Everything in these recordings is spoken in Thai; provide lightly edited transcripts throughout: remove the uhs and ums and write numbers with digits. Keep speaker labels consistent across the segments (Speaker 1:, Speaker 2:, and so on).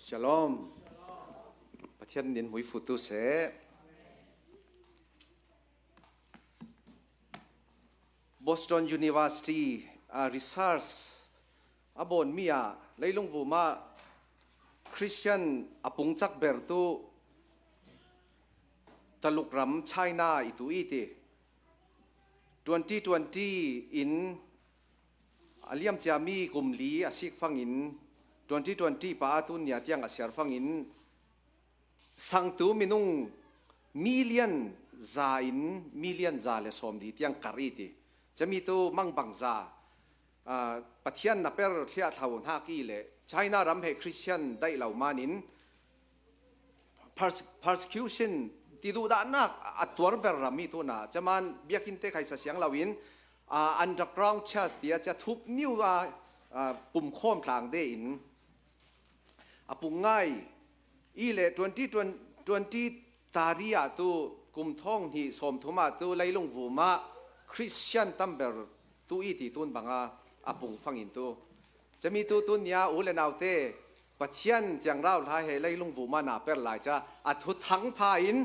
Speaker 1: Shalom ประเทศนินหุยฟุตุเส Boston University research อบนมีอะเลยลงวูมาคริสเตียนอปุงจักเบร์ตุตลุกรำไชน่าอิตุอีติ2020 in อาเลียมจามีกุมลีอาศิกฟังอิน2020 pa atun niya tiang asyar fangin sangtu minung million za le som di tiang kariti jami tu mangbang za pathian na per thlia thaun ha ki le China ram he Christian dai lau manin persecution ti du da na atwar ber rami tu na chaman biakin te khai sa siang lawin underground church dia cha thup new pum khom tlang de in apungai ile 2020 taria tu kum thong hi som thuma tu leilung vuma Christian tamber tu iti tun banga apung fangin tu chami tu nia ule naute pathian changrau tha he leilung vuma na per lai cha athu thang pha in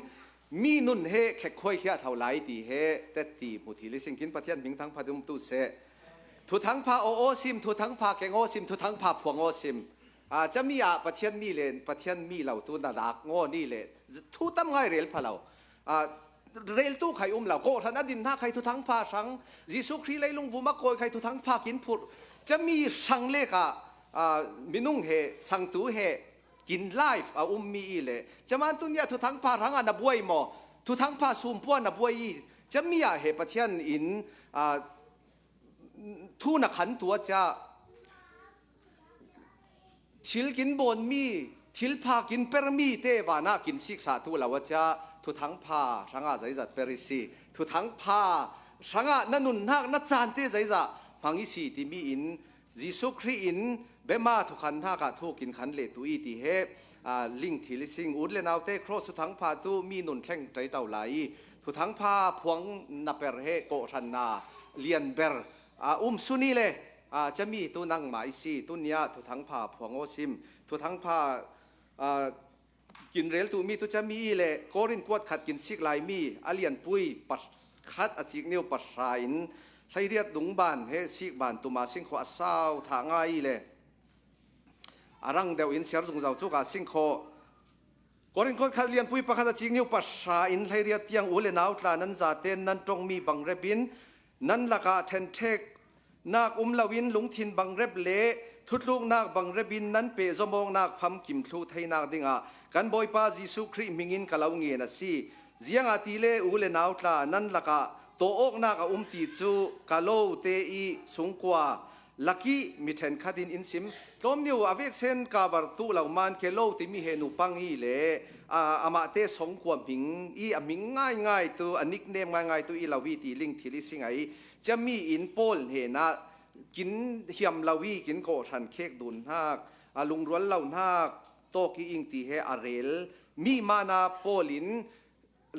Speaker 1: mi nun he khe khoi thia thau lai ti he te ti muthi le singkin pathian ming thang phadum tu se thu thang pha o sim thu thang pha ke ngo sim thu thang pha phuang o simจะมีประเทศมีเลนประเทศมีเหล่าตัวนารักง้อนี่เลยทุตั้มง่ายเรลพะเราเรลตู้ไข่เราโกท่านดินท่าไข่ทุทั้งพาสังยิสุครีเลยลุงฟูมักโกยไข่ทุทั้งพากินผุดจะมีสังเลกมินุ่งเหสังตูเหกินไลฟ์มีเลยจะมาตุนยาทุทั้งพาสังนับวยหมอทุทั้งพาซูมพวนับวยจะมีเหประเทศอินทุนักขันตัวจะทิลกินบนมีทิลพากินเปรมีเตวานากินสิกษาทุลาวจ้าทุทั้งพาสังอาใจจัดเปริสีทุทั้งพาสังอานันุนนักนัจานเตใจจัดพังอิสีที่มีอินยิสุครีอินเบมาทุขันท่ากาทุกินขันเลตุอีติเฮลิงทิลิสิงอุดเลนาวเตครอสทุทั้งพาตุมีนุนแข่งใจเต่าไหลทุทั้งพาพวงนับเปรเฮโกชันนาเลียนเบรสุนีเลจะมีตัวนั่งหมายสีตัวเนี้ยทุทั้งพาพวงโอซิมทุทั้งพากินเรลตัวมีตัวจะมีเลยกอรินกวดขัดกินซิกลายมีอาเลียนปุยปัดขัดอจิกนิ้วปัดสายน์ใช้เรียดดุงบานเฮซิกบานตัวมาสิงโคอัศาวทางง่ายเลยอารังเดวอินเสียร์จงเจ้าจุกาสิงโคกอรินกวดขัดเลียนปุยปัดขัดอจิกนิ้วปัดสายน์ใช้เรียดเตียงอุเลนาวตลานั้นจ่าเต้นนั้นตรงมีบังเรบินนั้นละกาเทนเทกนักลาวินลุงทินบังเร็บเละทุดลูกนักบังเรบินนั้นเปะจมองนักฟัมกิมทลูไทยนักดิ่งกันบอยป้าจิสุครีมิงินกะลาวเงียนสิเจียงอาทิเลอูเลนาวตลานั้นละกะโตอกนักตีจูกะโลเตอีสุงกว่าลักกี้มิเทนคดินอินซิมต้มนิวอเวกเซนกาบาร์ตูเหล่ามันเคโลติมีเฮนุปังอีเล่อามาเตสงกว่ามิงอีมิงง่ายตัวอันนิกเนมง่ายตัวอีลาวีตีลิงทิลิสิงไอจะมีอินโพลเห็นนะกินเฮียมลาวีกินโกชันเค้กดุนฮักลุงร้วนเหล่าฮักโตกีอิงตีเฮอาเรลมีมานาโปลิน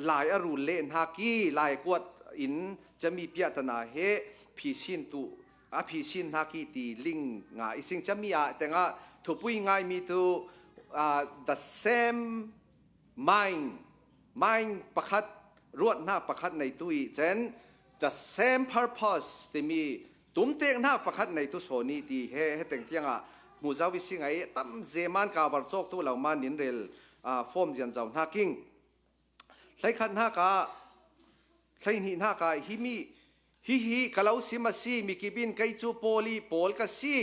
Speaker 1: หลายอรุณเล่นฮักกี้หลายกวดอินจะมีเปียตนาเฮพีชินตุพีชินฮักกี้ตีลิงง่ายสิ่งจะมีแต่งถูกปุ้ยง่ายมีตัว the same mind ประคัดรวดหน้าประคัดในตุยเช่นthe same purpose ที่มีตุ้มเตียงหน้าประคัดในตุโซนีที่เฮแต่งเตียงมูจาวิสิงไอตั้มเจมันกาวาร์จอกตัวเหล่ามันนินเรลฟอร์มเจียนเจ้าหน้ากิ้งใช้ขันหน้ากาใช้หินหน้ากาฮิกะลาวซิมาซีมีกิบินไกจูโปลีโปลกัสซี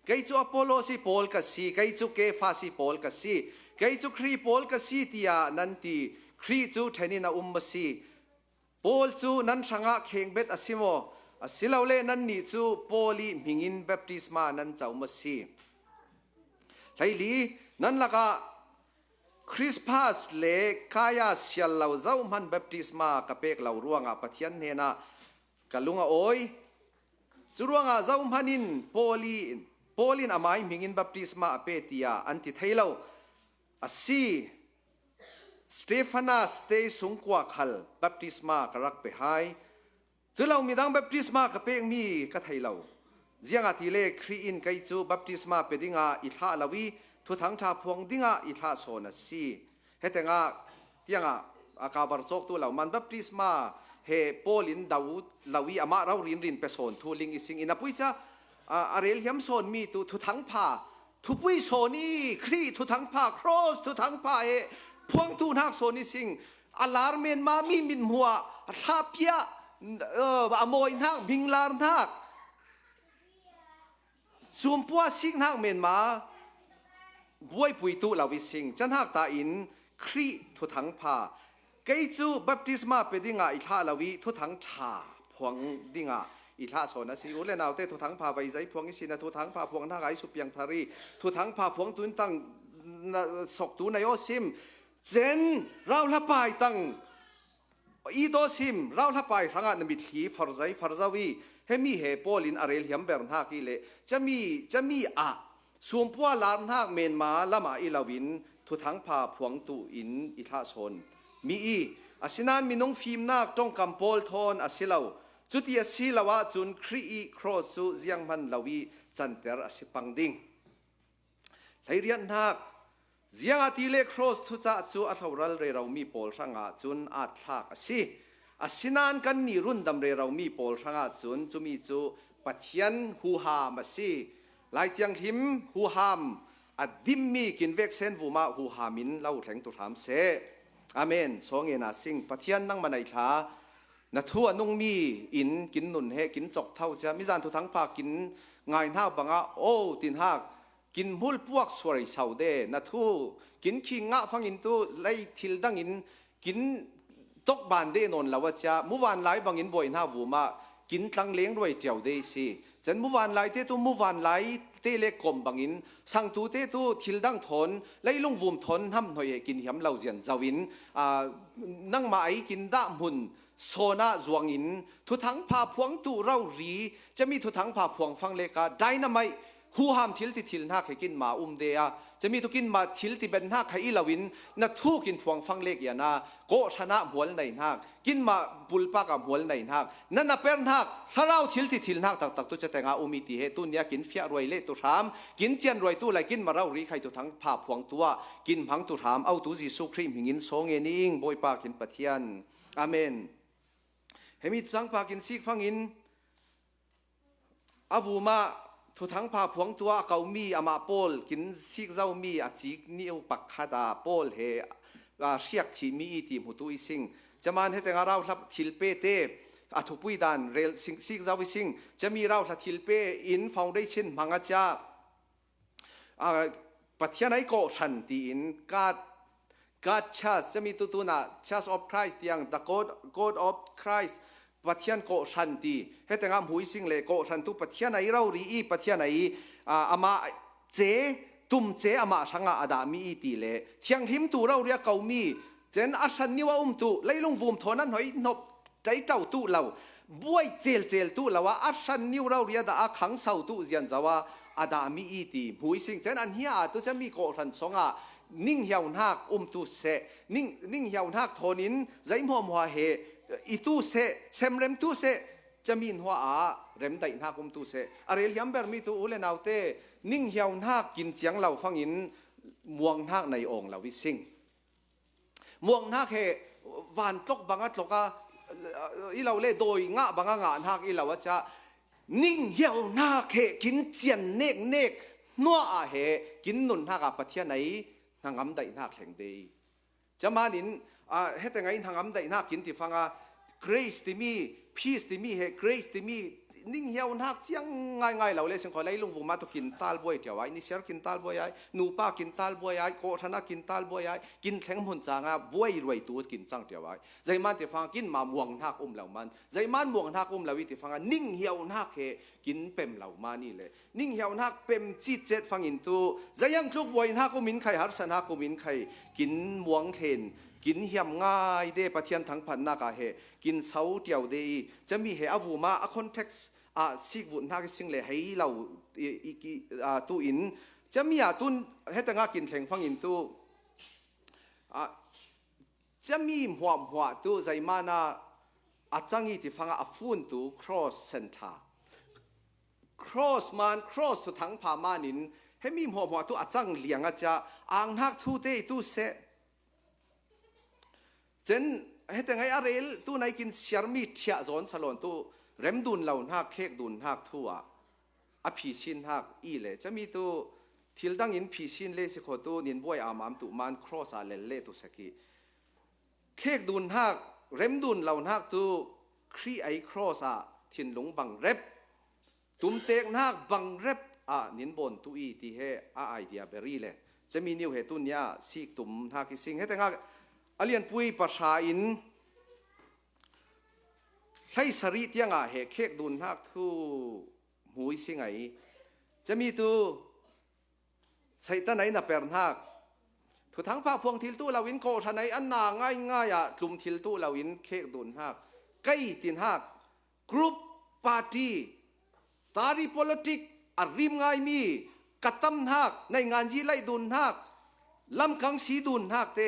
Speaker 1: ไกจูอโปโลซีโปลกัสซีไกจูเกฟาซีโปลกัสซีไกจูครีโปลกัสซีที่นันตีครีจูเทนินามัสซีโปลจูนั้นสังะเข่งเบ็ดอสิโมสิลาวเล่นั้นนี่จูโปลีมิงินแบปติสมานั้นเจ้ามัสซีไลลีนั้นละก็คริสต์มาสเล่กายาเสียลเราเจ้ามันแบปติสมากระเปกเราร่วงปะเทียนเฮนะกะลุงโอยจูร่วงเจ้ามันินโปลีนอามายมิงินแบปติสมาเปติยาอันที่ไทยเราอสีสเตฟานัสเตสุงกว่าขัลแบปติสมากรักไปให้จะเรามีดังแบปติสมากระเปกมีกะไทยเราเจียงอาทิเลครีอินไกจูแบปติสมาเปดิงาอิทาลาวี ทุทั้งชาพวงดิ้งอิทาโซนสีเฮแต่งยังอากาบาร์จกตัวเหล่ามันบัพติสมาเฮโปลินดาวลาวีอามาเรารินเปโซนทูลิงอิสิงอินาปุยจ้าอาเรลฮิมโซนมีตัวทุทั้งผ้าทุปุยโซนี่ครีทุทั้งผ้าครอสทุทั้งผ้าเฮพวงตูนักโซนี่สิงอาลาร์เมนมามีมินหัวทาเปียอโมยนักบิงลาร์นักซูมปัวสิงนักเมนมาบวยปุยตูลาวิสิงจันหักตาอินครีทุทั้งผ้าเกยจูบัพติสมาเป็นดิ่งอิทาลาวิทุทั้งชาพวงดิ่งอิทาโซนสิอุเลนเอาเตทุทั้งผ้าไว้ใจพวงอิสินะทุทั้งผ้าพวงนักไอสุเปียงทารีทุทั้งผ้าพวงตุนตั้งศกตูนายซิมเจนเราละไปตั้งอีโดซิมเราละไปทางอันมิถีฟาร์ใจฟาร์ซาวีเฮมีเฮโปลินอาเรลฮิมเบร์นากิเลจะมีส่วนพวกลานหักเมนมาละมาอิลาวินทุทั้งพาพวงตูอินอิทาโซนมีอาศินานมีน้องฟิล์มนักจงกำโพลทอนอาศิลาวจุดที่อาศิลาวจุนครีครอสเจียงมันลาวีจันเตอร์อาศิปังดิงไทยเรียนนักเจียงอาทิเลครอสทุจ้าจูอัฐวรัลเรเรามีโพลสังอาจุนอาทักอาศินานกันนี่รุ่นดำเรเรามีโพลสังอาจุนจุมีจูปัทยันฮูฮามาซีลายเจียงทิมฮูฮามอดิมมีกินเวกเซนวูมาฮูฮามินเล่าแทงตุถามเสอาเมนสองเงนาสิงปัทยันนั่งมาในท้านาทั่วนุ่งมีอินกินหนุนเฮกินจกเท่าจะมิจานทุทั้งภากินงายหน้าบังอาโอตินหักกินมุลพวกสวยเสาเดนาทั่วกินขิงงะฟังอินตัวไล่ทิลดังอินกินตกบานเดนนละว่าจะมุวันไล่บังอินบ่อยหน้าวูมากินตั้งเลี้ยงด้วยเจียวเดซีจันมุวันไล่เตตุมุวันไล่เตเล็กกลมบังอินสังตูเตตุทิลดังทนไล่ลงวุมทนทำหน่อยกินยำเหล่าเจียนจาวินนั่งมาไอกินดามุนโซนาจวงอินทุทั้งพาพวงตูเรารีจะมีทุทั้งพาพวงฟังเลกาไดนาไมหูหามทิลติทิลนักให้กินมาเดียจะมีทุกินมาทิลติเป็นนักให้อิลาวินนัทุกินพวงฟังเลกยานาโกชนะหัวในนักกินมาบุลปากกับหัวในนักนั่นนับเป็นนักถ้าเราทิลติทิลนักตักตุจะแต่งอาอุมิติเหตุนี้กินเฟียรวยเล่ตุรามกินเจียนรวยตู้ไรกินมาเรารีใครทุทั้งพาพวงตัวกินพังตุรามเอาตุจิสุครีมหิงินโซเงนิงบอยปากินปะเทียนอาเมนเฮมีทุทั้งพากินซีกฟังอินอาวูมาทุทั้งพาพวงตัวเกามีอามาโปลกินซีกเจ้ามีอาจิกนิวปักขาดาโปลเฮเชียกที่มีทีมุตุอิสิงจะมาให้แต่งเราทับทิลเปเตอทุปุยดานเรลซีกเจ้าวิสิงจะมีเราทับทิลเปอินฟาวเดชั่นมังอาจาปัทยาไนโกชันตีอินGod chas จะมีตัวน่ะ chas of Christ อย่าง the God of Christ ปัทยานโกชันตีให้แต่งามหุยสิงเลโกชันตุปัทยาไนเรารีปัทยาไนอามาเจตุมเจอามาสังอาดามีตีเลเทียงทิมตูเราเรียกเกามีเจนอาชันนิวาตุไล่ลงบุมทอนั้นหอยนบใจเจ้าตุเราบวยเจลตุเราว่าอาชันนิวเราเรียดอาขังเสาตุเจียนจะว่าอาดามีตีหุยสิงเจนอันเฮียตุจะมีโกชันสองนิ่งเหี่ยวนักตุเสนิ่งเหี่ยวนักทอนินใจหอมหัวเหอีตุเสเซมเรมตุเสจะมีหัวเรมได้นักตุเสอะไรเฮียมเบอร์มีตัวอุเลนเอาเตนิ่งเหี่ยวนักกินเจียงเราฟังอินม่วงนักในองค์เราวิสิงม่วงนักเหวานตกบังอัดตกอีเราเล่โดยงะบังงะนักอีเราว่าจะนิ่งเหี่ยวนักเหกินเจียนเนกนัวเหกินนุนนักปัทยาไหนทางอัมได้นักแห่งเดียจะมานินเฮ็ดยังไงทางอัมได้นักกินที่ฟังgrace ที่มี peace ที่มีgrace ที่มีนิ่งเหี่ยวนักเจียงง่ายเราเลยสังขารไล่ลงวงมาตุกินตาลบวยเดียวไว้นิเชียร์กินตาลบวยไอ้นูป้ากินตาลบวยไอ้โกธนากินตาลบวยไอ้กินแข็งหุ่นจางบวยรวยตัวกินจังเดียวไว้ใจมันที่ฟังกินมาม่วงนักเหล่ามันใจมันม่วงนักเหล่าวิที่ฟังนิ่งเหี่ยวนักกินเป็มเหล่ามานี่เลยนิ่งเหี่ยวนักเป็มจีเจ็ดฟังอินตูใจยังคลุกบวยนักมินไข่หัศนักมินไข่กินม่วงเทนกินเหี่ยมง่ายเดปะเทียนทั้งพันนักกินเสาเดียวเดจะมีอวูมาคอนเท็กซ์สิกบุญนักสิ่งเลยให้เราตู้อินจะมีตุนให้แต่งกินแข่งฟังอินตู้จะมีหัวตู้ใจมานาจังอีที่ฟังฟูนตู้ cross center cross มัน cross ทั้งพามานินให้ ให้มีหัวตัวจังเลียงอาจจะอ่างนักทูเตตู้เสเจนให้แต่ไงอะไรตู้ไหนกินเชียร์มีเทียจอนสลอนตู้เร็มดุนเหล่านักเค้กดุนนักทั่วอภิชินนักอีเลยจะมีตู้ทิลดังอินภิชินเลสิโคตู้นินบวยอามามตุมันครอสอาเลเลตุสกีเค้กดุนนักเร็มดุนเหล่านักตู้ครีไอครอสอาทินหลงบังเร็บตุมเตกนักบังเร็บนินบนตุอีที่เฮไอเดียเบรีเลยจะมีนิวเหตุนี้สิกตุมนักกิสิงให้แต่งักอเลียนปุยประชาอินใช้สรีที่งาเหเค้กดุนนักทูหูยสิงไงจะมีตัวใส่ตาไหนนับเป็นนักทุกทั้งภาคพวงทิลตู้ลาวินโกชนไหนอันนาง่ายกลุ่มทิลตู้ลาวินเค้กดุนนักใกล้ตินนักกรุ๊ปปาร์ตี้ตารีโพลิติกอาริมง่ายมีกัตตัมนักในงานยี่ไลดุนนักลำกังสีดุนนักเต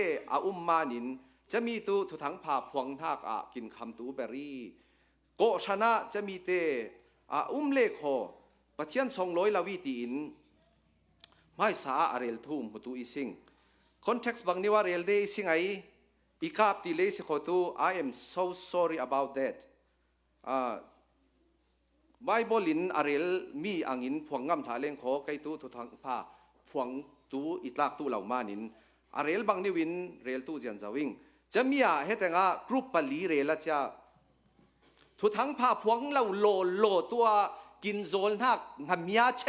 Speaker 1: มานินจะมีตัวทุกทั้งภาคพวงนักกินคำตูเบรีโกชนะจะมีเตเลขโฮปะเทียนทรงลอยลาวิตีอินไม่สาเรลทุ่มหุตุอิสิงคอนเท็กซ์บางนิว่าเรลเดย์สิงไออีกาบตีเลสิโคตู I am so sorry about that ไบเบิลินอาเรลมีอังอินพวงงำถาเลงโคไกตูทุทังผ้าพวงตูอิตลักตูเหล่ามานินอาเรลบางนิวินเรลตูเจียนจาวิงจะมีเหตุงากรุ๊ปปลีเรลจะทุทั้งผ้าพวงเราโลตัวกินโซนทักงามยาเช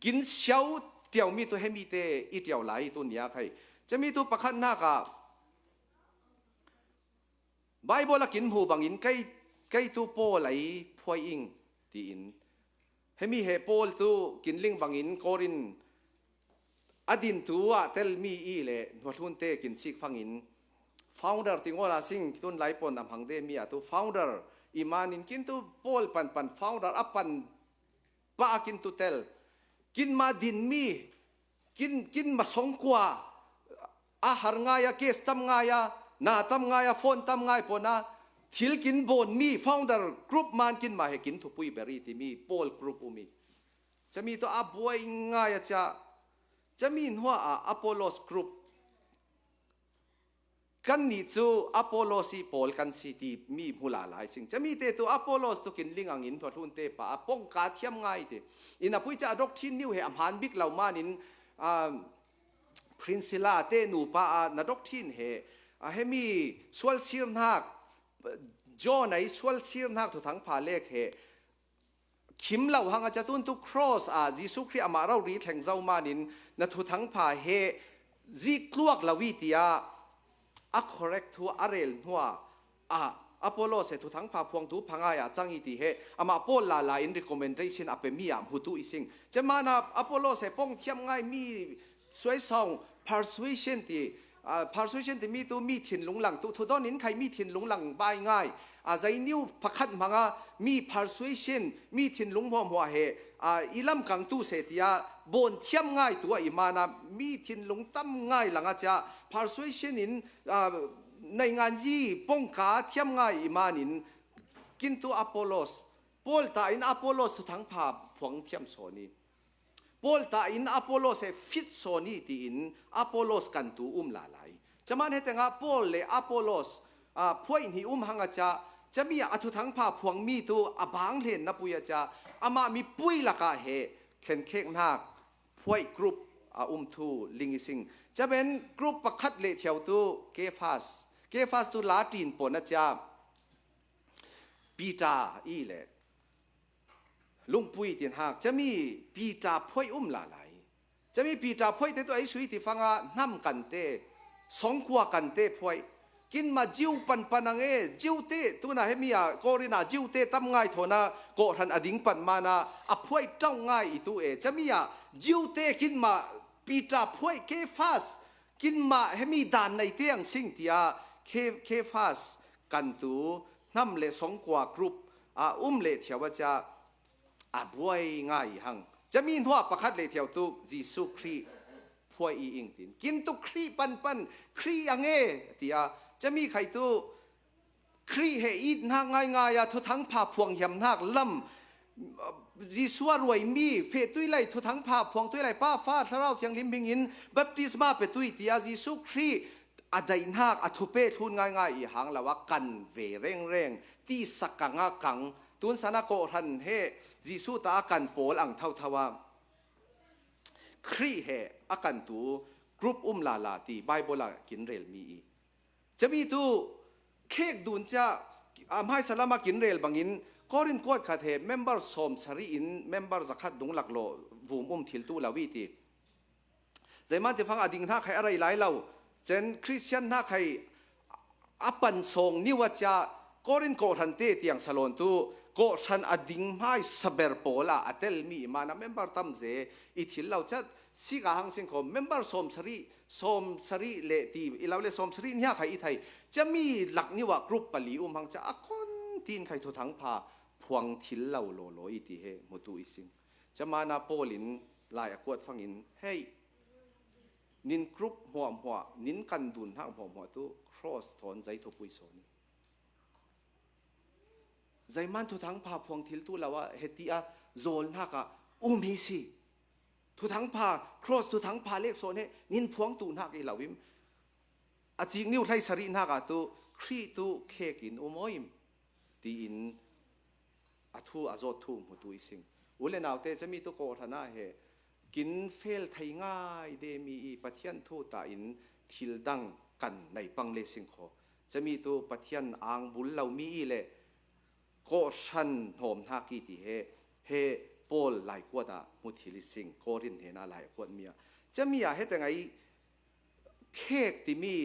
Speaker 1: กินเชียวเตียวมีตัวให้มีเตอีเตียวไหลตัวเนี้ยใครจะมีตัวประคันนักไบเบิลกินหูบางอินใกล้ตัวโปไหลพวยอิงตีอินให้มีเฮโปลตัวกินลิงบางอินโกรินอดินตัวเตลมีอีเล่หัวทุนเตกินซิกฟังอิน founder ติงว่าละสิ่งตุนไหลปนนำหังเดมีตัว founderอิมานินกินตัวโปลปัน founder ปันป้ากินตัวเตลกินมาดินมีกินมาสงกว่าอาหารง่ายเกสตำง่ายนาตำง่ายฟอนตำง่ายปนทิลกินบนมี founder group มันกินมาให้กินทุปุยเบรีที่มีโปลกรุ๊ปมีจะมีตัวบวยง่ายจะมีหัวอพอลโลสกรุ๊ปกันนี่จูอพอลโลสีโปลกันสีที่มีมูลหลายสิ่งจะมีเตตัวอพอลโลสตัวกินลิงอังอินตัวทุนเตปะป้องกาเทียมง่ายเตอินะพุยจะดอกทินนิวเหอำหันบิกเหล่ามานินพรินซิลาเตนูปะนะดอกทินให้มีสวลซีร์นักจอไหนสวลซีร์นักทุกทั้งพาเลขคิมเหล่าหังอาจจะตุนตุครอสจีสุครีอามาเรารีแทงเจ้ามานินนะทุกทั้งพาจีกลวกลาวิตียcorrect ทัวอาเรลหัวอพอลโลเสทุกทั้งพาพวงตูพังอาจังอีตีอามาโปลลาอิน recommendation เปมีหุตุอิสิงจะมานะอพอลโลเสป้องเทียมง่ายมีสวยส่ง persuasion ที่persuasion ที่มีตัวมีถิ่นหลงหลังทุกตอนนี้ใครมีถิ่นหลงหลังบายง่ายใจนิ้วพักขัดมังมี persuasion มีถิ่นหลงหัวอีลำกังตู้เสียบนเทียมง่ายตัวอิมานะมีถิ่นหลงตั้มง่ายหลังอาจจะ persuasion อินในงานยี่ป้องกาเทียมง่ายอิมานินกินตัวอพอลโลสโปลตาอินอพอลโลสทุกทั้งภาพพวงเทียมโซนีโปลตาอินอพอลโลสฟิตโซนีตีอินอพอลโลสกันตัวลาไหลจะมาให้แต่งโปลเลอพอลโลสพวยนี่หังอาจะมีทุกทั้งภาพพวงมีตัวบางเห็นนะปุยจะมามีปุยละกาเเข็นเค้กนักพวยกรุ๊ปทูลิงซิงจะเป็นกรุ๊ปประคัดเลเทียวตัวเกฟาสตัวลาตินปนจะปีตาอีเล่ลุงปุยตินหากจะมีปีตาพวยลาไหลจะมีปีตาพวยแต่ตัวไอ้สุยที่ฟังน้ำกันเตสองขวกันเตพวยกินมาจิ้วปันจิ้วเตตัวน่ะให้มีกอรินาจิ้วเตตั้มง่ายโทนะโกทันอดิ่งปันมานะพวยเจ้าง่ายอีตัวจะมีจิ้วเตกินมาปีตาพวยเคฟาสกินมาให้มีด่านในเตียงสิ่งที่เคฟาสกันตัวน้ำเละสองกว่ากรุ๊ปเละเที่ยวว่าจะบวยง่ายหังจะมีหัวประคัดเละเที่ยวตัวจีสุครีพวยอีอิงตินกินตุครีปันครีอังที่จะมีใครตัวครีเฮอีดนักง่ายทุกทั้งพาพวงยำนักล จีสัวรวยมีเฟตุยไหลทุทั้งพาพวงตุยไหลป้าฟ้าทะเราเทียงลิมพิงินบัพติศมาเปตุยตียจีสุครีอดัยนักอทุเปทุนง่ายๆอีหังละว่ากันเวเร่งเร่งที่สักกังกังตุนสนาโกรันเฮจีสุตากันโปลอังเท่าทว่าครีเฮอากันตูกรุ๊ปลาลาตีไบเบิลกินเรลมีจะมีตูเค้กดุนจะให้สลามากินเรลบางอินก็รินกวดขัดเหเมมเบอร์สมสรีอินเมมเบอร์สักขัดดุงหลักโลวูมทิลตูลาวิตีใจมันจะฟังอดิ่งท่าใครอะไรหลายเราเจนคริสเตียนท่าใครอปันทรงนิวจาก็รินโกทันเตเตียงสลอนตูก็ฉันอดิ่งให้สเบอร์โปลาอเตลมีมานะเมมเบอร์ตั้มเจอิทิลเราจะสิกาหังสิงคมเมมเบอร์สมสรีเลตีเราเลสมสรีเนี่ยใครอีไทยจะมีหลักนิวกรุ๊ปปลีหังจะอคนตีนใครทุทั้งพาพวงทิลเราโลโลอีตีเฮมุตุอิสิงจะมานาโปลินลายอควดฟังอินเฮ้นินกรุ๊ปหัวนินกันดุนทางหัวตุครอสถอนใจทุปุยโซนีใจมันทุทั้งพาพวงทิลตุเราว่าเฮติอาโซลนักอุมิสิทุทั้งพาครอสทุทั้งพาเล็กโซนเฮนินพวงตูนักอีเหล่าวิมอาจิงนิวไทยสรีนักตุครีตุเคกินอุโมยิมตีอินอัทูอาโจทูมุตุอิสิงอุเลนาวเตจะมีตุโกธนาเฮกินเฟลไทยง่ายเดมีปัทยันทูตาอินทิลดังกันในปังเลสิงโคจะมีตุปัทยันอังบุลเรามีเลโกชันโฮมทากีติเฮโปลหลายกว่าดามุทิลิสิงโกรินเฮนาหลายกว่ามีจะมีอะเฮแต่ไงเค้กที่มี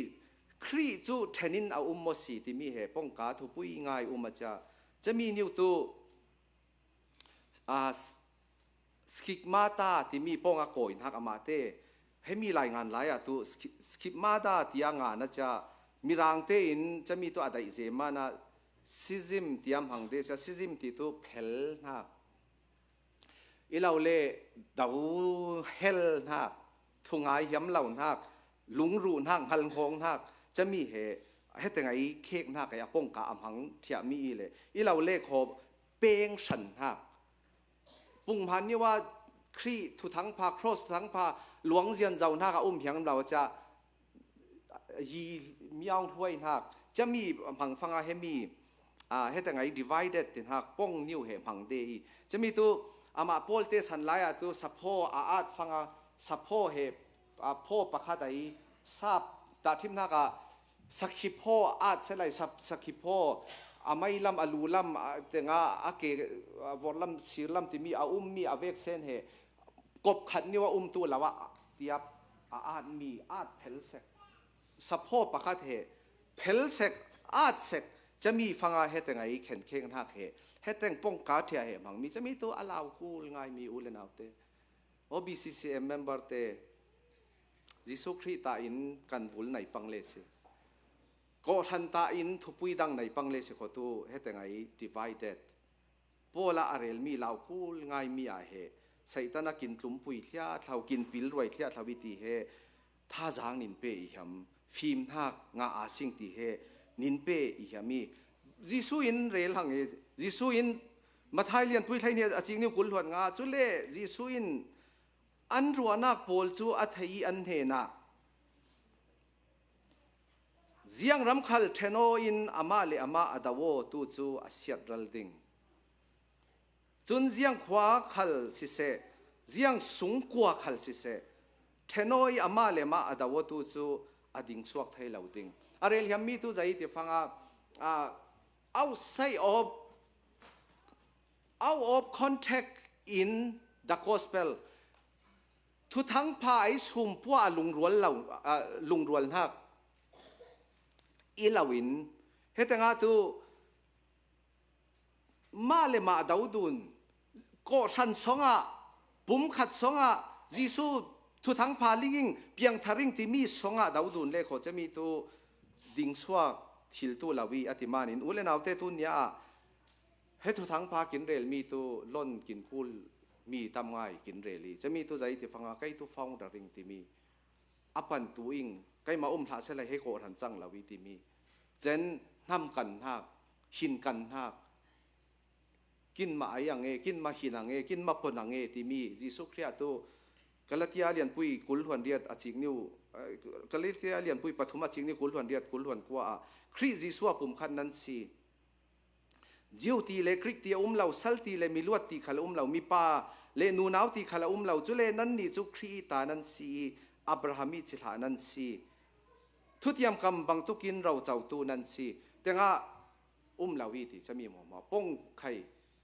Speaker 1: ครีจูเทนินเอามสีที่มีเหป้องกาทุปุยง่ายมาจะมีนิวตูสกิกมาตาที่มีป้องอโกอินฮักอามาเตให้มีรายงานหลายตัวสกิกมาตาที่งานนะจะมีรางเตอินจะมีตัวอะไรเจมานะซิซิมที่หังเดจะซิซิมที่ตัวเพลนะอีเราเล่ดาวเฮลนะทุงไอย้ำเหล่านะลุงรูนักฮัลโฮงนักจะมีเหตุให้แต่ไงเค้กนักไอ้ป้องกาอัมหังเทียมีเลยอีเราเล่ขอบเป้งฉันนักปุ่งพันนี่ว่าครีทุทั้งพาครอสทุทั้งพาหลวงเจียนเจ้านักเพียงเราจะยีมีเอาถ้วยนักจะมีหังฟังให้มีให้แต่ไง divided นักป้องนิ้วเหหังเดย์จะมีตัวอามาโพลเตสันไลตัวสัพโพอาดฟังสัพโพเหพ่อประคาไดทราบตาทิมนักสักขิโพอาจเสลายสักขิโพไม่ลำอลูลำแต่งอาเกวอลลำสีลำที่มีมีเวกเซนเฮกบขัดนี่ว่าตัวละว่าเตียบอาจมีอาจเพลเซกสัพโพประคาเฮเพลเซกอาจเซกจะมีฟังเฮแต่ไงเข็นเข่งนักเฮเฮแต่งป้องกาเทียเฮมังมีจะมีตัวอลาวกูง่ายมีอุเลนเอาเตOBCCM member เตจิสุครีตาอินกันบุลในปังเลสก็ฉันตาอินทุปุยดังในปังเลสก็ตัวเฮแต่ไง divided โปละอาเรลมีเหล่าคูลง่ายมีอาเหใส่ตานักกินกลุ่มปุยเทียเท่ากินปิลรวยเทียทวิตีเฮท่าจางนินเปอีหมฟิล์มทักงาอาสิงตีเฮนินเปอีหมีจิสุอินเรลหังเอจิสุอินมาไทยเลียนปุยไทยเนี่ยจริงนี่กุลหวนงาจุเล่จิสุอินอันรัวนักโพลจูอัฐยีอันเฮนักเสียงรำคัลเทโนอินอามาเลอามาอดาวตูจูอาเซียดรัลดิงจุนเสียงขวาคัลสิเซเสียงสูงกว่าคัลสิเซเทโนอิอามาเลมาอดาวตูจูอดิ่งสวกไทยเหล่าดิงอะไรที่มีตัวใจที่ฟังoutside of contact in the gospelทุทั้งพาไอซุมพวลุงรวนเราลุงรวนฮักอีลาวินเฮตังอาตูมาเลมาดาวดุนก็ฉันสงะปุ่มขัดสงะจิสูทุทั้งพาลิงเพียงทาริงที่มีสงะดาวดุนเลขจะมีตัวดิ่งสวกทิลตัวลาวีอติมานินอุเลนเอาเตตุนยาเฮทุทั้งพากินเรลมีตัวล้นกินคูลมีทำง่ายกินเรลีจะมีตัวใจที่ฟังใกล้ตัวฟังดาริงที่มีอปันตัวอิงใกล้มาท้าเสลายให้โกรันจังลาวิที่มีเจนทำกันหักหินกันหัก กินมาไอยังเอกินมาหินังเอกินมาปนังเอที่มีจิสุครียตัวกาลาติอาเลียนปุยกุลหวนเดียดอจิงนิวกาลาติอาเลียนปุยปฐุมอจิงนิวกุลหวนเดียดกุลหวนกว่าคริสจิสัวปุ่มขันนั้นสิจิวตีเลคริกตีเราสัลตีเลมิลวดตีขลเรามีปาเลนูนาวตีขลเราจุเลนั้นนี่จุครีตานั้นสิอับราฮัมิจิลานั้นสิทุติยมคำบังตุกินเราเจ้าตูนั้นสิแต่งะเราวิธีจะมีหมอป้งไข่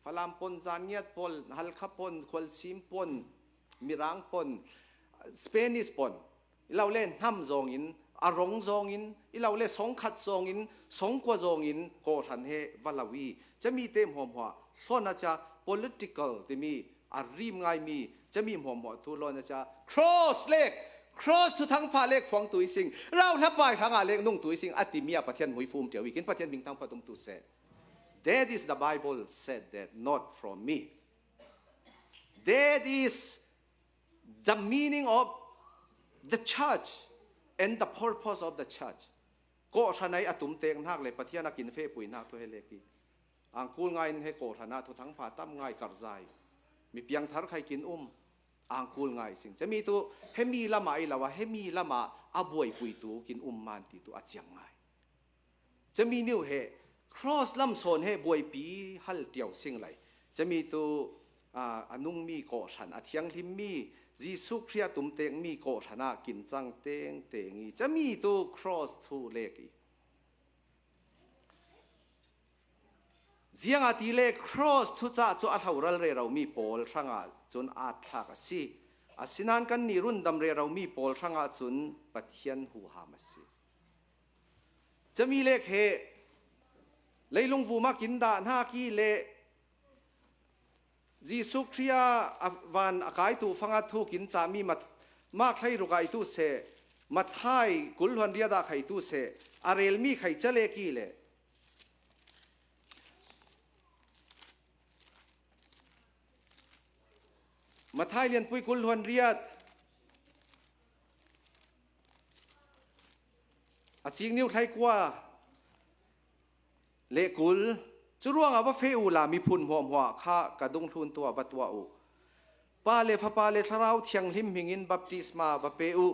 Speaker 1: ฟลามปนจานเนียดปนฮัลคาปนคอลซิมปนมิรังปนสเปนิสปนเราเล่นห้ำจงอินอารมณ์จงอินเราเล่นสงขัดจงอินสงกว่าจงอินโกทันเฮวัลวีจะมีเต็มหัวหัวส่วนอาจจะ political ที่มีอาริมไงมีจะมีหัวหัวทุลนอาจจะ cross เล็ก cross ทุทั้งพาเล็กของตุยสิงเราทับไปทางอาเล็กนุ่งตุยสิงอติมียประเทศมุยฟูมเจียววิกินประเทศบิงตังปฐุมตุเสThat is the Bible said that, not from me. That is the meaning of the church and the purpose of the church. ก็ท่านในอตุมเตงนักเลยประเทศนักกินเฟปุยนักตัวเฮเลกีอังคูลไงให้โกธนาทุทั้งผ่าตั้มไงกัดใจมีเพียงทาร์ใครกินอังคูลไงสิ่งจะมีตัวเฮมีละมาอีละวะเฮมีละมาอาบวยปุยตัวกินมันตีตัวอาเจียงไงจะมีนิ้วเฮcross ลำโซนให้บวยปีฮัลเตียวสิ่งไรจะมีตัวอนุงมีโกชันอเทียงทิมมีจีสุครียตุมเตงมีโกชนะกินจังเตงเตงีจะมีตัว cross ทูเลกีเสียงอาทิเล cross ทุจ้าจุอัฐาวรัลเรเรามีโพลช่างอาจนอาทักสิอาศินันกันนิรุนดำเรเรามีโพลช่างอาจนปัทเทียนหูหามัสิจะมีเลขเฮเลยลงฟูมากินดาหน้ากีเลจีสุครียวันอากาศตูฟังอัตุกินจามีมาใครรุกไอตุเสมาไทยกุลวันเดียดาใครตุเสอาเรลมีใครเจเลกีเลมาไทยเรียนปุยกุลวันเรียดอาจริงนิ้วไทยกว่าเลกุลจุร่วงว่าเฟอูลามีพุ่นหัวข้ากระดุงทุนตัววัตวอุปาเลฟปาเลทราวเทียงหิมหิงินบัพติสมาวเปอุ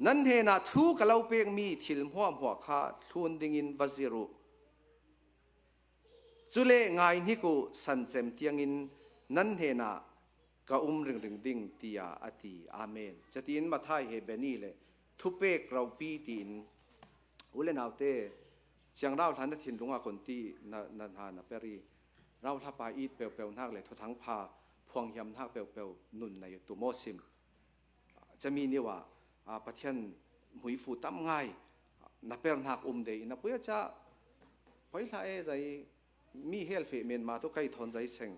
Speaker 1: นั่นเทนะทูกะเลาเปงมีทิลหัวข้าทุนดิงินวซิรุจุเลงายนิกุสันเจมเตียงินนั่นเทนะกะริงดิงตียาอติอาเมนจะตีนมาไทยเฮเบนีเลทุเปกเราปีตีนอุเลนเอาเตเชียงเราท่านถิ่นลุงอาคนที่นันทานาเปรีเราทับไปอีเปลวเปลวนักเลยทั้งพาพวงยำนักเปลวเปลวนุ่นในตุโมซิมจะมีนี่ว่าประเทศหุยฟูตั้มง่ายนับเป็นนักเดย์นับเพื่อจะไปใช้ใจมีเฮลเฟเมนมาทุกใครทนใจเซ็ง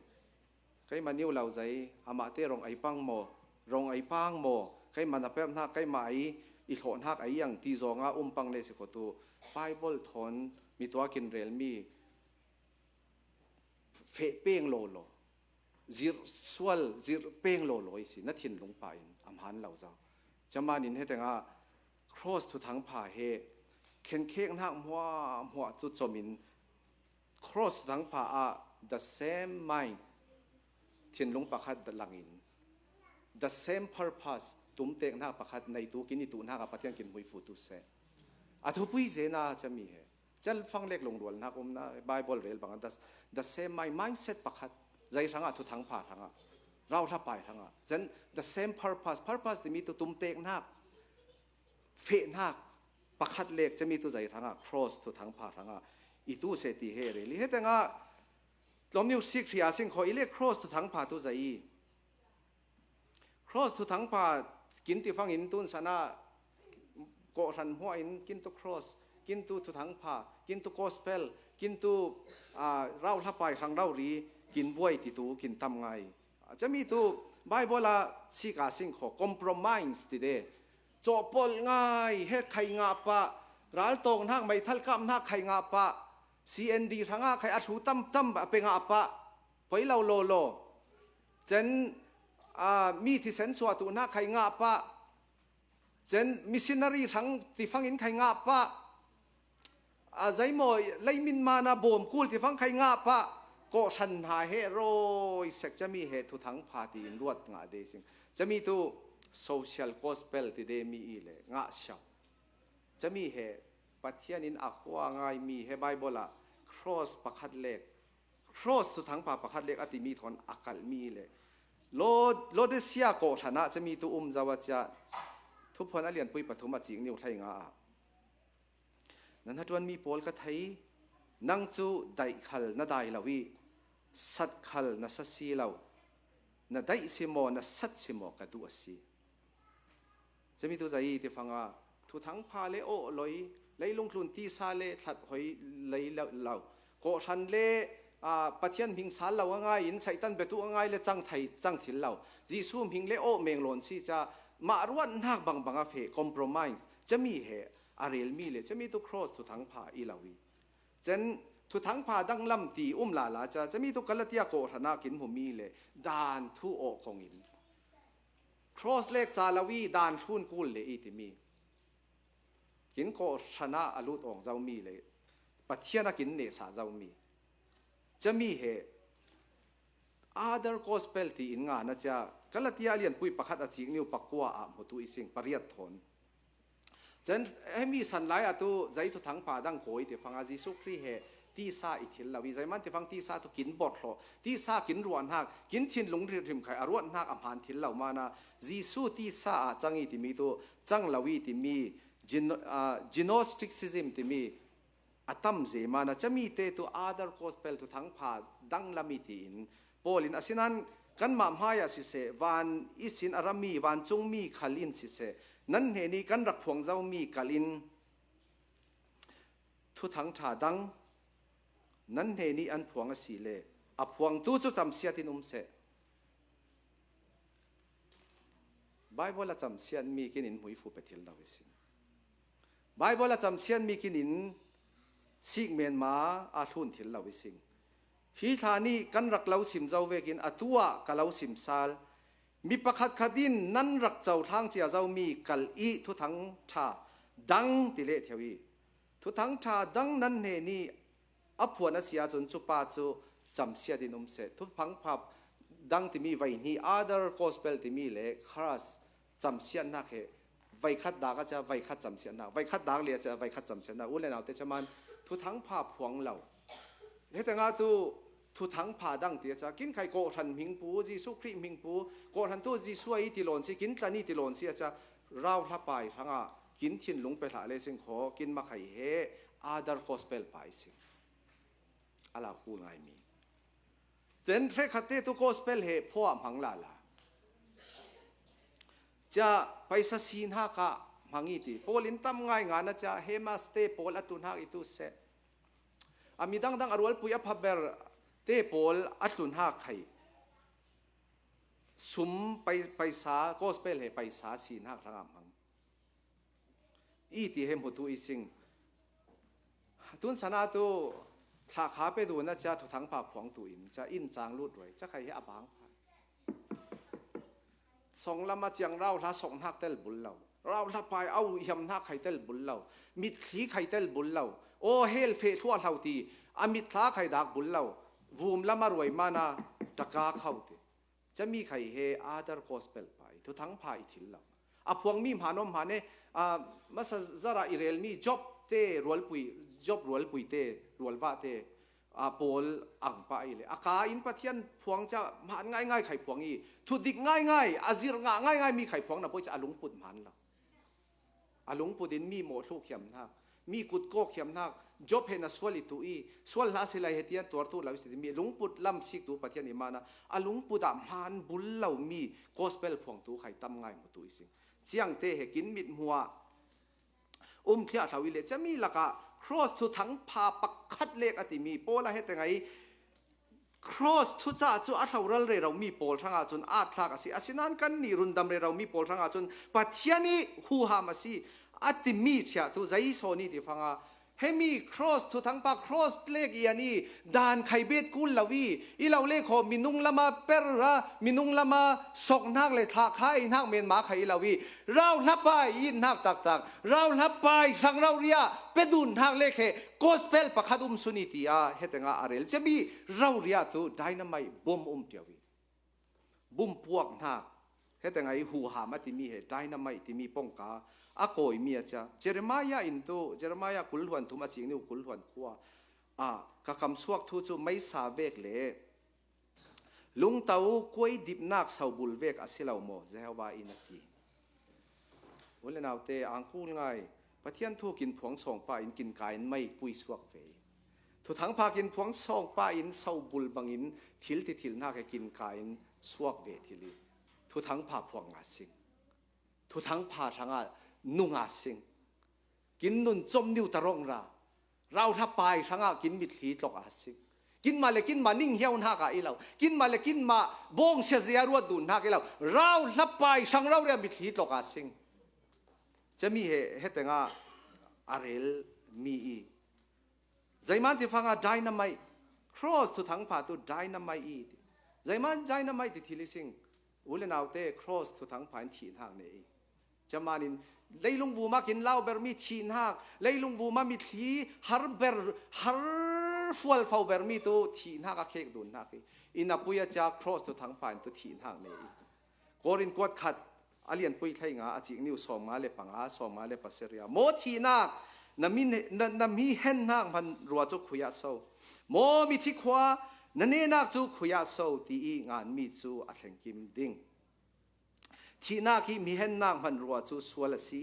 Speaker 1: ใครมานิ้วเราใจอามาเตรองไอปังโมรองไอปังโมใครมานับเป็นนักใครมาอีโถนักไอยังตีจงอาปังเลยสิโคตูไบเบิลทอนมีตัวกินเรลมีเฟเป้งโลโลจิรสวลจิรเป้งโลโลอีสินัดหินลงไปอัมหันเหล่าเจ้าจะมานินให้แต่งา cross ทุทั้งผ่าเฮเข็นเค้กนักหัวตุจมิน cross ทุทั้งผ่าthe same mind ทินลงประคัดหลังอิน the same purpose ตุ้มเตงนักประคัดในตัวกินตัวนักประเทศกินหุยฟูตุเซอาทุพุยเจน่าจะมีเหรอจะฟังเล็กลงดวนนะผมนะไบเบิลเรียลบางอัน the same mindset ประคัดใจทั้งทุทั้งผ่าทั้งเราถ้าไปทั้งเช่น the same purpose ที่มีตัวตุ้มเตงนักเฟนักประคัดเล็กจะมีตัวใจทั้งcross ทุทั้งผ่าทั้งอีตู้เสติเฮเรลิเฮแต่งลมนิ้วซิกเสียสิ่งขออีเล็ก cross ทุทั้งผ่าตัวใจ cross ทุทั้งผ่ากินที่ฟังอินตุนสนะก็รันหัวอินกินตัว cross กินตัวทุทั้งผ่ากินตัว gospel กินตัวเราถ้าไปทางเรารีกินบวยติตัวกินทำไงจะมีตัวไบเบิลสิกาสิ่งขอ compromise ติเดจบปลง่ายเฮ็ดใครงาปะร้านตรงทางไม่ทัลกำนักใครงาปะ CND ทางใครอัดหูตั้มเป็นงาปะไปเราโลเจนมีที่เซนสวตุนักใครงาปะเจนมิชชันนารีทั้งที่ฟังอินใครงาปะใจโมเลยมินมานาบ่มคูลที่ฟังใครงาปะ ก็ฉันหาเฮโร่เสกจะมีเหตุทุทั้งพาตีนรวดงาเดซิงจะมีตัว social gospel ที่เดมีอีเลยงาเช้าจะมีเหตุปัจเจียนินอักว่าไงมีเหตุไบเบิลละ cross ประคัดเล็ก cross ทุทั้งพาประคัดเล็กอติมีทอนอักกัลมีเลยโลเดเซียโกชนะจะมีตัวจาวจะทุกคนเรียนปุยปฐมจิงนิวไทยงานั้นถ้าจวนมีโพลก็ไทยนั่งจูได้ขัลน่าได้ละวิสัตขัลน่าสัตสีเราน่าได้สิโมน่าสัตสิโมกระดูสีจะมีตัวใจที่ฟังว่าทุกทั้งพาเลโอลอยเลยลงทุนที่ซาเลถัดหอยเลยเราโกชันเลปะเทียนพิงสารเราง่ายอินใส่ตันเปตัวง่ายเลยจังไทยจังถิ่นเราจีซูมพิงเลโอเมงหลอนสิจะมารวนนักบางเฟคอมโพรไมซ์จะมีเหตุอะไรมีเลยจะมีตัวครอสทุกทั้งพาอีลาวีเจนทุกทั้งพาดังลำตีลาจะมีตัวกัลเตียโกธนากินผมมีเลยดานทุโอของอินครอสเล็กจาลาวีดานทุนกุลเลยอีติมีกินโกชนะอลุตองเจ้ามีเลยปะเทียนกินเนสาเจ้ามีจะมีเหตุ other gospel ที่อินงานนะจ๊ะกัลเตียเลียนปุยประคัดจิงนิวปักว่าหมดตัวอีสิงปริยัติทนฉันให้มีสันไลอะตัวใจทุกทั้งป่าดังโขยที่ฟังอาจิสุครีเหที่ซาอิทิลลาวิใจมันที่ฟังที่ซาตุกินบดโลที่ซากินรวนหักกินทินหลงริมไข่อรวนหักอำหานทิลเหล่ามานะจิสุที่ซาจังอีที่มีตัวจังลาวิที่มีGnosticism ที่มีอัตมเจมานะจะมีเตตัว other gospel ทุกทั้งป่าดังลามิตินโปลินอาศินันกันมาหายาสิเสวันอิสินอารามีวันจงมีขลินสิเสนั้นเหนี้กันรักพวงเจ้ามีขลินทุกทั้งชาดังนั้นเหนี้อันพวงสิเลอพวงตู้จุจำเสียตินุมเสไบเบิลจำเสียนมีกินินหุยฟูเปทิลดาวิสิไบเบิลจำเสียนมีกินินสิกเมียนมาอาทุนทิลดาวิสิฮีธานีกันรักเล่าสิมเจ้าเวกินอตัวกะเล่าสิมซาลมีประคัดขดินนั้นรักเจ้าทางเจียเจ้ามีกัลอีทุทั้งชาดังติเลเทวีทุทั้งชาดังนั้นเฮนี่อภวนเสียจนจุปาจูจำเสียดินเสทุพังพับดังที่มีไว้นี่ other gospel ที่มีเลคราสจำเสียนักเหไว้คัดดาก็จะไว้คัดจำเสียนักไว้คัดดาเลียจะไว้คัดจำเสียนักอุ้ยเลยเอาแต่จะมันทุทั้งภาพพวงเราเฮ้แต่งาตูทุทั้งพาดังเตียจะกินไข่โกทันมิงปูจีสุครีมิงปูโกทันตัวจีสวยติลอนสิกินตานี่ติลอนสิจะเราทับไปทั้งอ่ะกินทิ้นลงไปหาเลยสิงขอกินมาไข่เฮอาดาร์โกสเปลไปสิอะไรกูไงมีเจนเฟคเตตุโกสเปลเฮพ่อมังลาลาจะไปสักสินห้ากะมังอีตีโพลินตั้มง่ายงานนะจะเฮมาสเตโพลตุนหักอิตุเสอามีดังอรวลปุยพับเบอร์เตโพลอัตุนหักไข่สุมไปสาโกสเปลเฮไปสาสินหักทั้งมังอีตีเฮมหุตุอีสิงตุนสนาตุถ้าขาไปดูนะจะถูกทั้งป่าผวงตุอินจะอินจางรูดไว้จะใครให้อบางส่งละมาเจียงเราถ้าส่งหักเตลบุญเราถ้าไปเอายำหักไข่เตลบุญเรามิดขีไข่เตลบุญเราโอเฮลเฟทั่วเท่าทีอามิดท้าไข่ดักบุญเราวูมละมารวยมานะตะกาเข้าทีจะมีไข่เฮอาดาร์โกสเปลไปถูกทั้งพาอิทิลเราอพวงมีมหานมหาเนี่ยมาสซาราอิเรลมีจ็อบเตรัวลปุยจ็อบรัวลปุยเตรัวลว่าเตโปลอังไปเลยอากาอินปะเทียนพวงจะมันง่ายไข่พวงอีทุดิกง่ายอาจิรง่ายมีไข่พวงนะพวกจะอาลุงปุดมันละอาลุงปุดินมีโมทุกเขียมนักมีกุดโกเขียมนักจ็อบเฮนัสวลิตุอีสวลลาสิไลเฮตียนตัวตู้เราสิมีลุงปุดลำชิกตูปะเทียนอิมานะอาลุงปุดมันบุลเรามีโกสเปลพวงตูไข่ตั้มง่ายหมดตุอีสิเจียงเตเหกินมิดหัวเทียทวิเลจะมีละกะ cross ทุทั้งพาปักคัดเล็กอติมีโปละเฮตไง cross ทุจ้าจุอัฐาวรัลเรามีโปลทั้งอาจุนอาทลากสิอาศินันกันนี่รุนดำเรามีโปลทั้งอาจุนปัจเจียนี้หูหามาสิอติมีเชียตุใจโซนี่ที่ฟัง ให้มี cross ทุทั้งปา cross เลขอีนี่ดานไข่เบ็ดกุลลาวีอีเราเลขขอมินุงละมาเปรระมินุงละมาสกนักเลยทักให้นักเมียนมาไข่ลาวีเราลับไปอินนักตักเราลับไปสังเราเรียเป็ดุนนักเลขโกสเปลประคัดสุนิติอาเฮตงาอาเรลจะมีเราเรียตัวไดนาไมบอมเดียวีบุมพวกนักเฮตงาหูหามาที่มีเหตุไดนาไมที่มีป้องกาอาโกยมีอาจารย์เจเรมายาอินโตเจเรมายาคุลหวนทุมาจิงนิวคุลหวนขัวกะคำสวกทูจูไม่สาเวกเล่ลุงเต้าคุยดิบนักสาวบุลเวกอาศิลาวโมเจ้าว่าอินักีวันเลนเอาเตอังคูลไงปะเทียนทูกินผวงส่งป้าอินกินกายไม่ปุยสวกเวทุทั้งพากินผวงส่งป้าอินสาวบุลบังอินทิลติทิลนักกินกายสวกเวทิลีทุทั้งพาผวงอาสิงทุทั้งพาทางนุ่งอาสิงกินนุนจมนิวตะรงราเราถ้าไปทางกินมิตรลีตกอาสิงกินมาเลยกินมานิ่งเหี่ยวหน้ากับอีเรากินมาเลยกินมาบงเสียเสียรวดดุนหน้ากับเราเราถ้าไปทางเราเรียมิตรลีตกอาสิงจะมีเหตุงาอาเรลมีอีใจมันที่ฟังไดนาไมต์ cross ทุทั้งพาตัวไดนาไมต์อีใจมันไดนาไมต์ที่ทิลิสิงอุเลนเอาเต้ cross ทุทั้งพานทีนห่างเนี่ยจะมานินเลยลุงวูมากินเหล้าเบอร์มีทีนหักเลยลุงวูมามีทีฮาร์เบอร์ฮาร์ฟัวลฟาวเบอร์มีตัวทีนหักเค้กดุนหักอินาปุยจะ cross ตัวทั้งผ่านตัวทีนหักเนี่ยกอรินกวดขัดอาเลียนปุยไทยงาอาจิกนิวสองมาเลปังอาสองมาเลปัสเซียโมทีนักนามีเห็นนักมันรัวจุขุยาโซโมมีที่ขวานั่นเองนักจุขุยาโซตีงานมีจูอัตเลงกิมดิ้งที่นักที่มีเห็นนักมันรัวจูสวลสี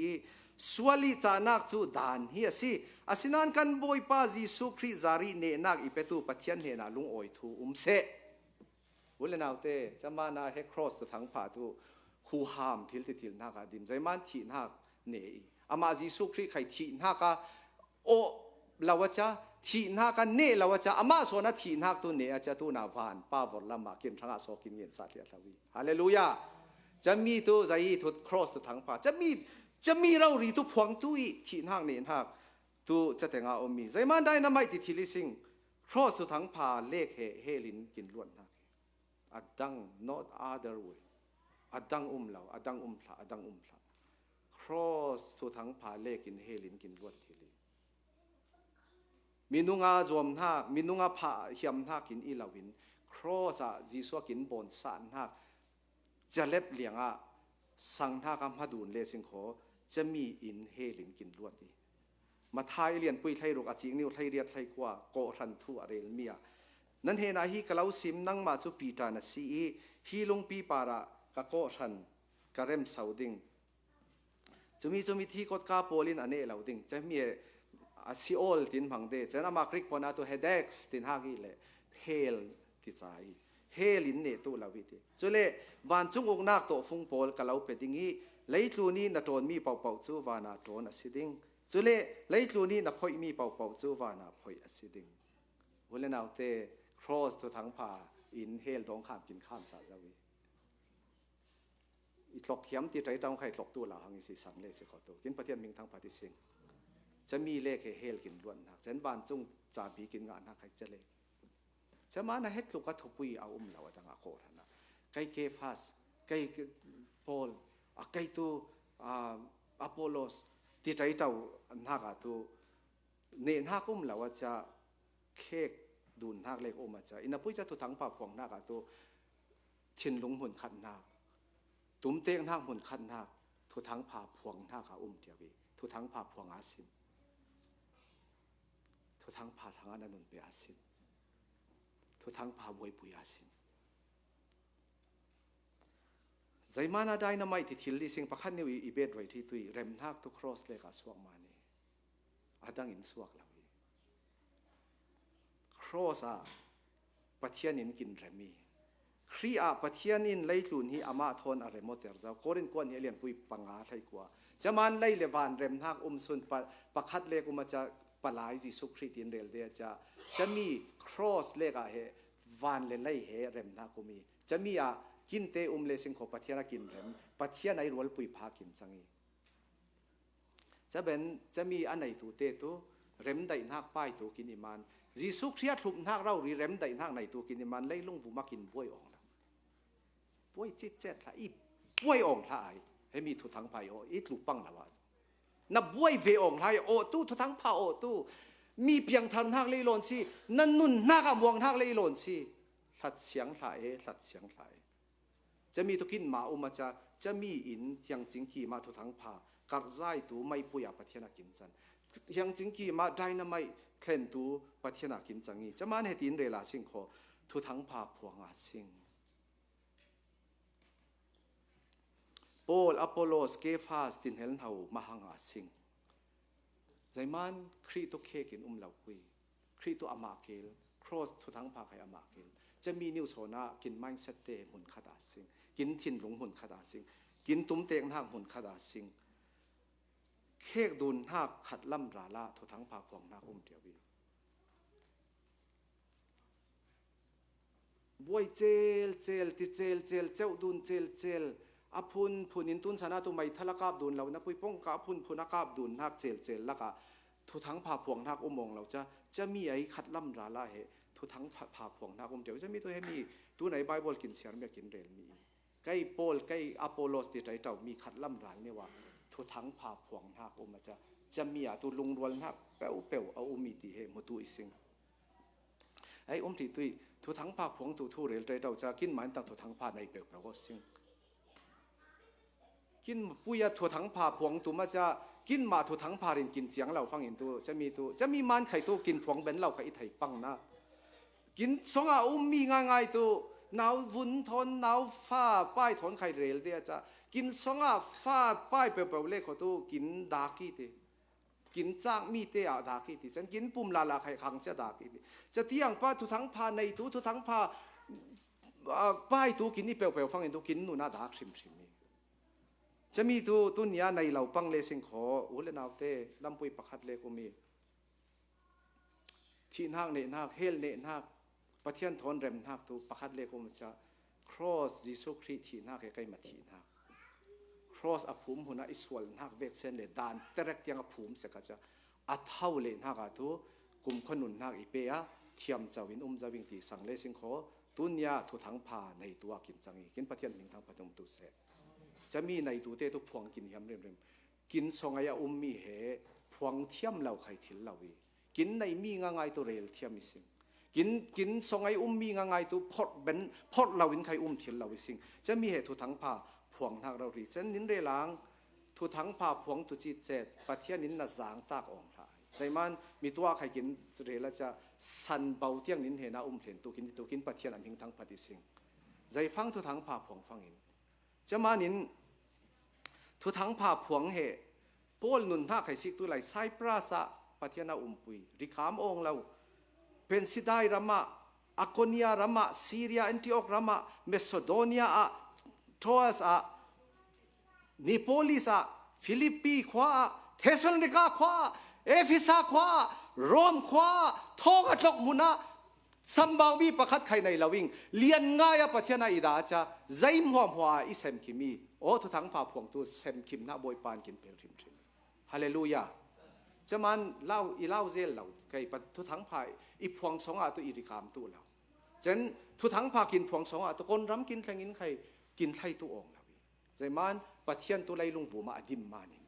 Speaker 1: สวลีจานักจูดานเฮียสิอาศินันกันบอยปาจิสุคริจารีเนนักอีเปตูปัทยันเนนาลุงออยทูเสวันเลนเอาเตจะมานาเฮครอสตัวทั้งผ่าตูคูฮามทิลติลนักดิมใจมันทีนักเนยอามาจิสุคริใครทีนักโอลาวจ้าทีนักเนลาวจ้าอามาโซนัทีนักตัวเนอาจจะตัวนาวานป้าวอลละมากินทั้งอาโซกินเงินสัตย์เลียทวีฮาเลลูยาจะมีตัวใจทุดครอสตัวทั้งผ่าจะมีเราหรือตัวพวงตุยทีนักเนนักตัวจะแต่งเอามีใจมันได้น้ำไม่ติดทิลิสิงครอสตัวทั้งผ่าเลขเฮลินกินล้วนนักอัดดัง not other wayอัดดังเราอัดดังพระอัดดังพระ cross ทุทั้งพาเลกินเฮลินกินลวดทีลีมินุงอาจวมนักมินุงอาพาเหียมนักกินอีลาวิน cross อะจีสวกินบนสันนักจะเล็บเลียงอะสังนักมาดูนเลสิงโคจะมีอินเฮลินกินลวดดีมาไทยเรียนปุยไทยรุกอาจิงนิวไทยเรียนไทยกว่าโกรันทูอะไรเมียนั่นเห็นอาฮีกล่าวซิมนั่งมาจุปีตานะซีฮีลงปีปาระกะโกรันกะเร็มสาวดิงจะมีที่กดกาโพลินอันนี้เหล่าดิงจะมีซีโอลตินพังเดจะนำมาคลิกปนาตัวเฮเด็กซ์ตินฮากิเลเฮลติใจเฮลินเนตุลาวิติจุเลวันจุงอกนักโตฟุงโพลกะเหลาเป็ดดิงี้เลยทูนี้นัดโอนมีเป่าจูวานาโตนอสิดิงจุเลเลยทูนี้นับพอยมีเป่าจูวานาพอยอสิดิงวันเลนเอาเต cross ตัวทั้งพาอินเฮลตรงข้ามกินข้ามสาจาวีอีหลอกเขียมที่ใจต้องใครหลอกตัวเราหังสิสังเลสิขอตัวกินประเทศมิงทั้งปฏิสิงจะมีเลขเฮลกินล้วนหักเช่นบ้านจุงจ่าบีกินงานหักใครจะเลขจะมานะเฮ็ดลูกก็ทุบวีเอาเราดังอาโครนะไกเกฟัสไกโพลไกตัวอโปโลสที่ใจเจ้าหักตัวเนนหักเราว่าจะเค้กดูนหักเลขมาจะอินาพุยจะทุทั้งป่าพวงหักตัวชินลุงหุ่นขันหักตุ้มเตงนักหุ่นขันนักทุทั้งพาพวงนักขาเดียววีทุทั้งพาพวงอาสินทุทั้งพาทางอนันต์เปียอาสินทุทั้งพาบวยปุยอาสินใจมานาได้น้ำไม่ติดทิลลิสิงประคันนิวอีเบดไว้ที่ตุยเร็มนักทุกครอสเลกาสวกมานี่อาดังอินสวกลาวีครอสอะปัทยานินกินเรมีครีอาปัทยานินไล่ลุนฮีอามาทอนอะไรหมดเตอร์เจ้าโครินกวนเฮเลียนปุยปังอาไทยกว่าจะมันไล่เลวานเร็มนักสุนประคัดเลกุมาจะปลายจิสุคริตินเรลเดียจะมีครอสเลกาเฮวานเลไล่เฮเร็มนักกุมีจะมีกินเตเลสิงโคปัทยานากินเร็มปัทยาในรัวปุยพากินจังอีจะมีอันไหนตัวเตตัว เร็มได้นักป้ายตัวกินอิมันจีสุขเสียทุบนักเราหรือเร็มได้นักในตัวกินอิมันเลยลุงบุมากินป่วยอ่องแล้วป่วยจิตเจ็ดละอีป่วยอ่องท่าไอให้มีทุทั้งพายโออีลูกปังละว่านับป่วยเวอ่องท่าโอตู้ทุทั้งพาโอตู้มีเพียงทางนักเลยหล่นสินั่นนุ่นนักมวงนักเลยหล่นสิสัดเสียงท่าสัดเสียงท่าจะมีตัวกินมาอุมาจะมีอินยังจิงกีมาทุทั้งพากัดใจตัวไม่ปุยปะเทนักกินจันยังจิงกีมาได้นะไม่เคลื่อนตัวปะเทนักกินจังงี้จะมาให้ดินเรลาสิงขอทุทั้งพาพวงอาสิงปอลอพอโลสเกฟาสตินเฮลน์เฮามาหังอาสิงใจมันครีตุเคกินเหล่าคุยครีตุอามาเกลครอสทุทั้งพาใครอามาเกลจะมีนิวโซนากินไมซ์เซตเตหุ่นขดาสิงกินถิ่นหลงหุ่นขดาสิงกินตุ้มเตียงหักหุ่นขดาสิงเคกดุนหักขัดล่ำราลาทุทั้งพาของนักเดียววีบวยเจลติเจลเจ้าดุนเจลอพุนอินตุนสนาตุไม่ทะลักาบดุนเรานะปุยป้องกับพุนนักาบดุนหักเจลแล้วก็ทุทั้งพาพวงนักมองเราจะมีไอ้ขัดล่ำราลาเหทุทั้งพาพวงนักเดียวจะมีตัวให้มีตัวไหนไบเบิลกินเสียงไม่กินเรนมีใกล้ปอลใกล้อพอโลสติดใจเจ้ามีขัดล่ำราเนี่ยว่าทุทั้งพาพวงนักมาจะมีตัวลุงรวนนักเป๋วเอามีตีเหมุตุอิสิงไอ้ที่ตุยทุทั้งพาพวงทุเรลใจเราจะกินมันตั้งทุทั้งพาในเป๋วก็สิงกินปุยทุทั้งพาพวงตัวมาจะกินมาทุทั้งพารินกินเสียงเราฟังเห็นตัวจะมีมันไข่ตัวกินพวงเป็นเราไข่ไทยปังนะกินสงอามีง่ายตัวหนาววุ่นทนหนาวฟ้าป้ายทนไข่เรลเดียจะกินสงอาฟ้าป้ายเปล่าๆเล็กเขาตัวกินดากีเตกินจ้างมีเตะดากีติฉันกินปุ่มลาไข่ขังจะดากีติจะเที่ยงป้าทุทั้งพาในตัวทุทั้งพาป้ายตัวกินนี่เปล่าๆฟังเห็นตัวกินนู่นน่าดาชิมนี่จะมีตัวนี้ในเราปังเลสิงขออุเลนาวเตลำปุยประคัดเลกุมีที่นักเนนักเฮลเนนักประเทศทนเรมนักตัวประคัดเลกุมจะ cross ยิสุคริสที่นักใกล้มาที่นัก cross อภูมิหัวหน้าอิสวลนักเวกเซนเลดานเตร็กยังอภูมิเสกจะอัดเท่าเลนักตัวกลุ่มขนุนนักอีเปียเทียมเจ้าวินจะวิ่งที่สังเลสิงขอตุนยาทุทั้งพาในตัวกินจังอีกินประเทศมิงทางประจงตุเสจะมีในตัวเตตุพวงกินเฮียมเริ่มกินสงายมีเหพวงเทียมเราไข่ถิลเราวีกินในมีง่ายตัวเรลเทียมมิสิงกินสงายมีง่ายตัวพอดเบนพอดเราวินไข่ถิลเราวิสิงจะมีเหตุทุทั้งพาพวงทักเรารีเช่นนินเรลังทุทั้งพาพวงตุจิตเจ็ดประเทศนินน่ะจางตากองหายใจมันมีตัวใครกินเรลจะสันเบาเที่ยงนินเห็นเห็นตัวกินประเทศอันหิงทั้งปฏิสิงใจฟังทุทั้งพาพวงฟังอินจะมานินทุทั้งพาพวงเหปอลนุนท่าไข่ซิกตัวไหลไซปราสะประเทศนาปุยริคามองเราเป็นสิได้รามาอะโคเนียรามาซีเรียแอนติโอกรามาเมโสโดเนียอะโทอัสอะนิโปลิสอะฟิลิปปีขวาเทสโลนิกาขวาเอฟิซาขวาโรมขวาทองอัตลกมุนะสัมบาวีประคัดใครในลาวิงเลียนง่ายประเทศนาอิดาจะใจมัวอิเซมคิมีโอ้ทุทั้งพาพวงตัวเซมคิมนาบอยปานกินเปริมทริมฮาเลลูยาจะมันเล่าอีเล่าเซลเราใครปัทุทั้งพาอีพวงสองอาตัวอิริคามตัวเราเจนทุทั้งพากินพวงสองอาตัวคนรำกินแข่งกินใครกินไทยตัวองเราใจมันประเทศตัวไรลุงบูมาอดิมมานิน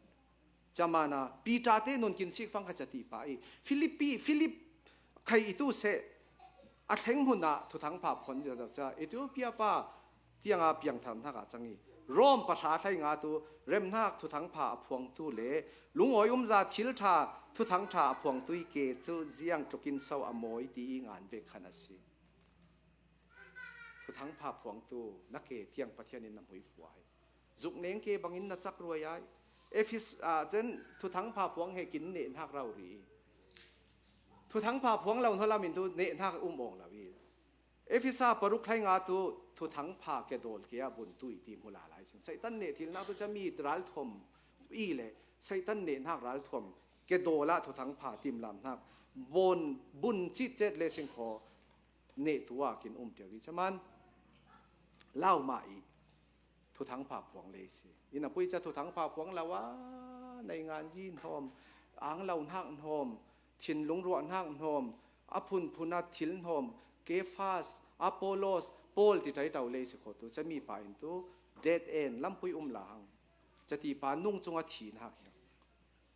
Speaker 1: จะมานะปีจาเตนนกินซิกฟังขจติไปฟิลิปใครอีตัวเซอัดแห่งหุ่นน่ะทุทั้งพาผลจะเอธิโอเปียป้าที่ยังอาเปียงทำท่ากาจังงี้ร่วมภาษาไทยงาตัวเริ่มนักทุทั้งพาพวงตัวเล่ลุงอ้อยจะทิลทาทุทั้งชาพวงตุยเกจูเจียงตกินเศร้าอมอยตีงานเวกขนาดสิทุทั้งพาพวงตัวนักเกเที่ยงประเทศนี้นำหุยฝวยจุกเน้งเกบังอินนัดจักรวยเอฟิสเจนทุทั้งพาพวงให้กินเนนหักเราหรีทุทั้งพาพวงเราทรามินตัวเนนหักองเราวีเอฟิซาปรุกไทยงาตัวทุทั้งพาเกโดลเกียบุญตุยตีมุลาลายสิงไซตันเนทิลนาตัวจะมีรัลทอมอีเล่ไซตันเนหักรัลทอมเกโดละทุทั้งพาติมลำหักบนบุญจิตเจ็ดเลสิงขอเนตัวกินเดียววิจมันเล่ามาอีทุทั้งพาพวงเลยสิอินะพุยจะทุทั้งพาพวงเราว่าในงานยินหอมอ่างเราหักหอม ทินลุงรัวนักโนมอพุนพุนัดทิลโนมเกฟาสอโปโลสโปลที่ใจเต่าเลยสิขอตัวจะมีป่าอินตัวเดดเอ็นลำปุยหลังจะตีป่านุ่งจงอาทีนัก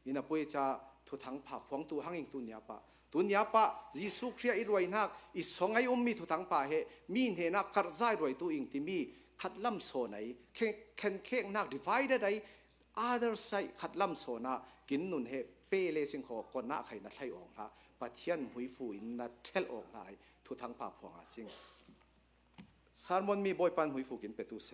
Speaker 1: อินาปุยจะทุทั้งผักพวงตัวหังอิงตัวเนียปะตัวเนียปะยิสุครียอิรวยนักอิสงไอมีทุทั้งป่าเหมีเห็นักขัดใจรวยตัวอิงที่มีขัดลำโซนไหนเข่งนัก divide ได้ other side ขัดลำโซนะกินนุนเหเปเลสิงขอก่อนหน้าใครนัดไล่ออกละปะเทียนหุยฟูอินนัดเทลออกไหนทุทั้งป่าพวงอาสิงสารมนมีบอยปันหุยฟูกินเป็ดตุเส